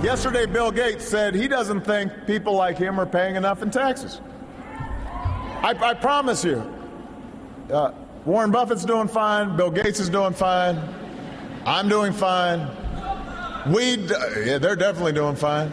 Yesterday, Bill Gates said he doesn't think people like him are paying enough in taxes. I promise you, Warren Buffett's doing fine. Bill Gates is doing fine. I'm doing fine. They're definitely doing fine.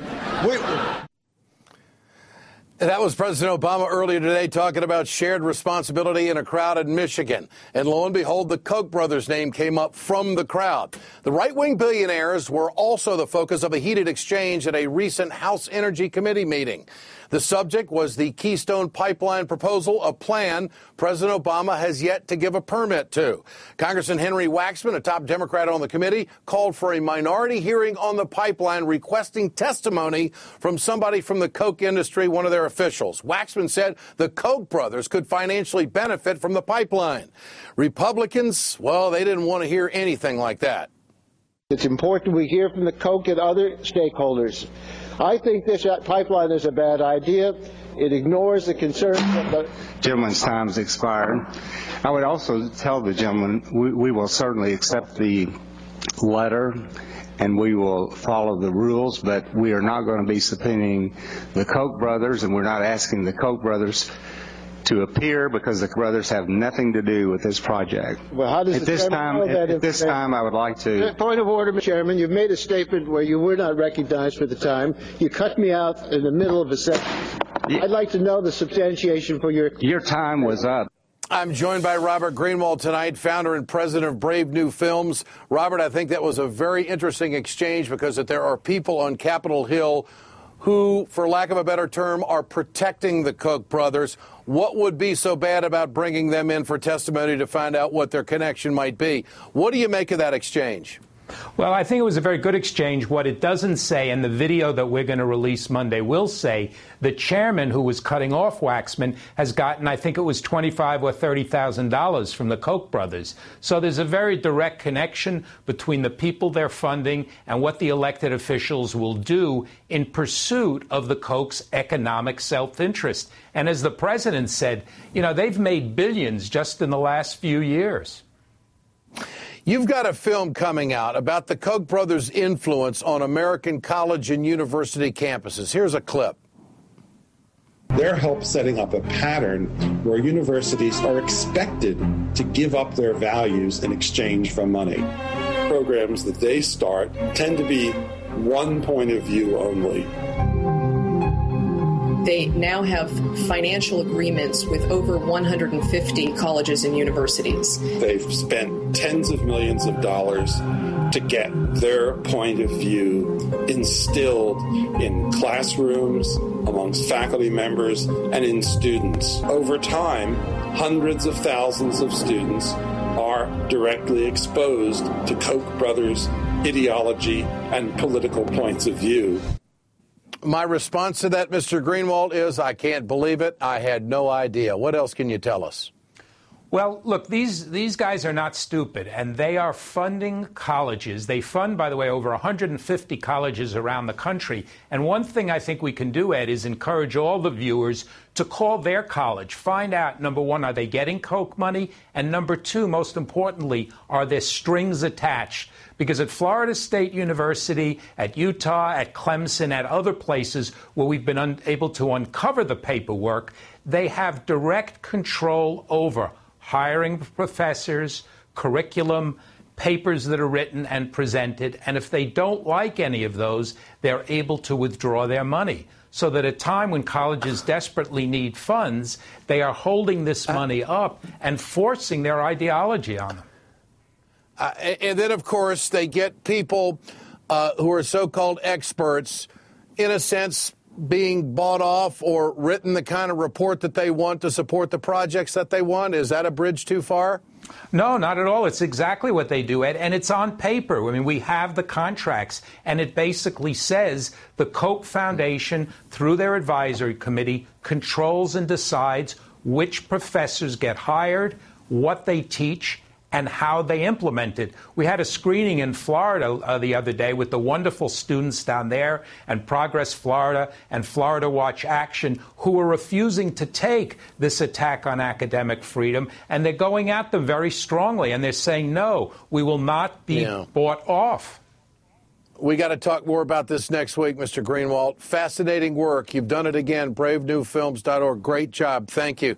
That was President Obama earlier today talking about shared responsibility in a crowd in Michigan. And lo and behold, the Koch brothers' name came up from the crowd. The right-wing billionaires were also the focus of a heated exchange at a recent House Energy Committee meeting. The subject was the Keystone Pipeline proposal, a plan President Obama has yet to give a permit to. Congressman Henry Waxman, a top Democrat on the committee, called for a minority hearing on the pipeline, requesting testimony from somebody from the Koch industry, one of their officials. Waxman said the Koch brothers could financially benefit from the pipeline. Republicans, well, they didn't want to hear anything like that. It's important we hear from the Koch and other stakeholders. I think this pipeline is a bad idea. It ignores the concerns of the gentleman's time's expired. I would also tell the gentleman we will certainly accept the letter and we will follow the rules, but we are not going to be subpoenaing the Koch brothers, and we're not asking the Koch brothers to appear because the brothers have nothing to do with this project. Well, how does at this time, I would like to. Point of order, Mr. Chairman. You've made a statement where you were not recognized for the time. You cut me out in the middle of a sentence. I'd like to know the substantiation for your. Your time was up. I'm joined by Robert Greenwald tonight, founder and president of Brave New Films. Robert, I think that was a very interesting exchange because that there are people on Capitol Hill who, for lack of a better term, are protecting the Koch brothers. What would be so bad about bringing them in for testimony to find out what their connection might be? What do you make of that exchange? Well, I think it was a very good exchange. What it doesn't say, and the video that we're going to release Monday will say, the chairman who was cutting off Waxman has gotten, I think it was $25,000 or $30,000 from the Koch brothers. So there's a very direct connection between the people they're funding and what the elected officials will do in pursuit of the Koch's economic self-interest. And as the president said, you know, they've made billions just in the last few years. You've got a film coming out about the Koch brothers' influence on American college and university campuses. Here's a clip. They're help setting up a pattern where universities are expected to give up their values in exchange for money. Programs that they start tend to be one point of view only. They now have financial agreements with over 150 colleges and universities. They've spent tens of millions of dollars to get their point of view instilled in classrooms, amongst faculty members, and in students. Over time, hundreds of thousands of students are directly exposed to Koch brothers' ideology and political points of view. My response to that, Mr. Greenwald, is I can't believe it. I had no idea. What else can you tell us? Well, look, these guys are not stupid, and they are funding colleges. They fund, by the way, over 150 colleges around the country. And one thing I think we can do, Ed, is encourage all the viewers to call their college. Find out, number one, are they getting Koch money? And number two, most importantly, are there strings attached? Because at Florida State University, at Utah, at Clemson, at other places where we've been unable to uncover the paperwork, they have direct control over hiring professors, curriculum, papers that are written and presented. And if they don't like any of those, they're able to withdraw their money. So that at a time when colleges desperately need funds, they are holding this money up and forcing their ideology on them. And then, of course, they get people who are so-called experts, in a sense, being bought off or written the kind of report that they want to support the projects that they want. Is that a bridge too far? No, not at all. It's exactly what they do, Ed, and it's on paper. I mean, we have the contracts, and it basically says the Koch Foundation, through their advisory committee, controls and decides which professors get hired, what they teach, and how they implement it. We had a screening in Florida the other day with the wonderful students down there and Progress Florida and Florida Watch Action who are refusing to take this attack on academic freedom, and they're going at them very strongly, and they're saying, no, we will not be bought off. We got to talk more about this next week, Mr. Greenwald. Fascinating work. You've done it again. BraveNewFilms.org. Great job. Thank you.